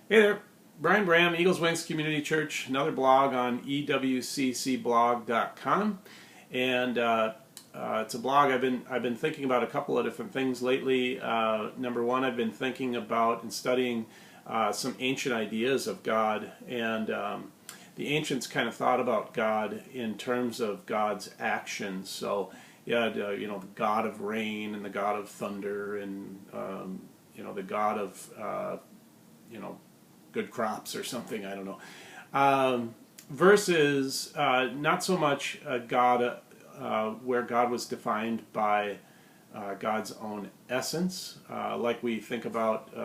Hey there, Brian Bram, Eagles Wings Community Church, another blog on ewccblog.com, and it's a blog I've been thinking about a couple of different things lately. Number one, I've been thinking about and studying some ancient ideas of God, and the ancients kind of thought about God in terms of God's actions. So you had the God of rain and the God of thunder, and the God of good crops or something, I don't know. Versus not so much God where God was defined by God's own essence, like we think about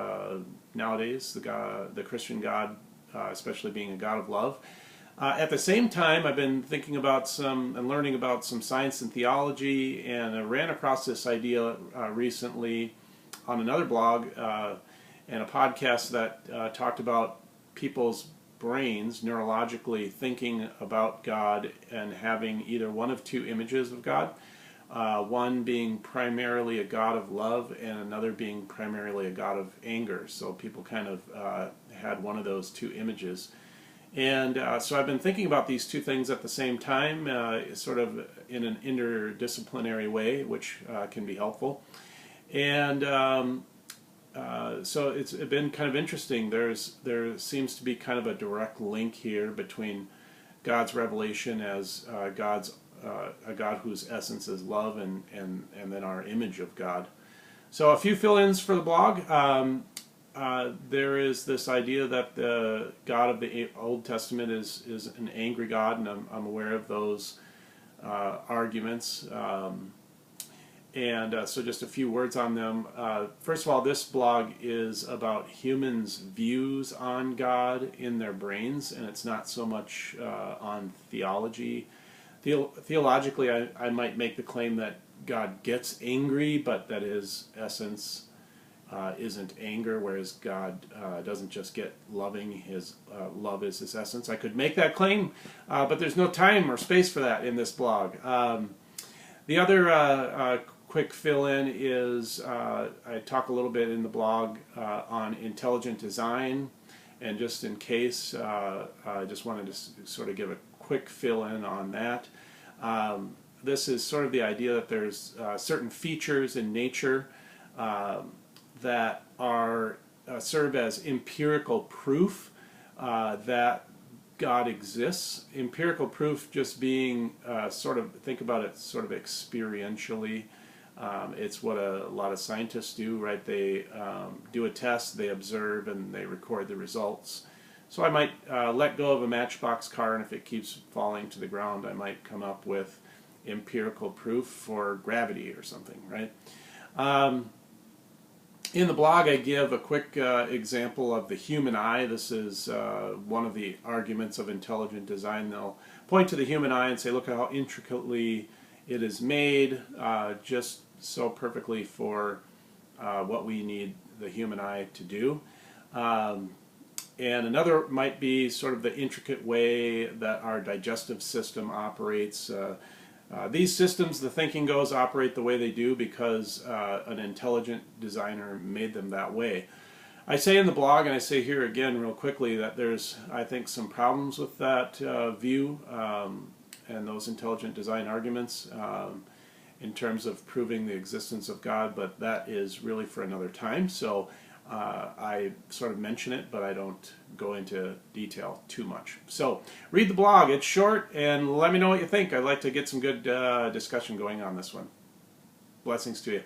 nowadays, the Christian God, especially being a God of love. At the same time, I've been thinking about and learning about some science and theology, and I ran across this idea recently on another blog and a podcast that talked about people's brains neurologically thinking about God and having either one of two images of God, one being primarily a God of love and another being primarily a God of anger. So people kind of had one of those two images. And so I've been thinking about these two things at the same time, sort of in an interdisciplinary way, which can be helpful. And so it's been kind of interesting. There seems to be kind of a direct link here between God's revelation as a God whose essence is love, and then our image of God. So a few fill-ins for the blog. There is this idea that the God of the Old Testament is an angry God, and I'm aware of those arguments. So just a few words on them. First of all, this blog is about humans' views on God in their brains, and it's not so much on theology. Theologically, I might make the claim that God gets angry, but that his essence isn't anger, whereas God doesn't just get loving. His love is his essence. I could make that claim, but there's no time or space for that in this blog. The other quick fill-in is I talk a little bit in the blog on intelligent design, and just in case, I just wanted to sort of give a quick fill-in on that. This is sort of the idea that there's certain features in nature that are serve as empirical proof that God exists. Empirical proof just being think about it sort of experientially. It's what a lot of scientists do, right? They do a test, they observe, and they record the results. So I might let go of a matchbox car, and if it keeps falling to the ground, I might come up with empirical proof for gravity or something, right? In the blog, I give a quick example of the human eye. This is one of the arguments of intelligent design. They'll point to the human eye and say, look at how intricately it is made, just so perfectly for what we need the human eye to do. And another might be sort of the intricate way that our digestive system operates. These systems, the thinking goes, operate the way they do because an intelligent designer made them that way. I say in the blog, and I say here again real quickly, that there's, I think, some problems with that view and those intelligent design arguments in terms of proving the existence of God, but that is really for another time. So I sort of mention it, but I don't go into detail too much. So read the blog. It's short, and let me know what you think. I'd like to get some good discussion going on this one. Blessings to you.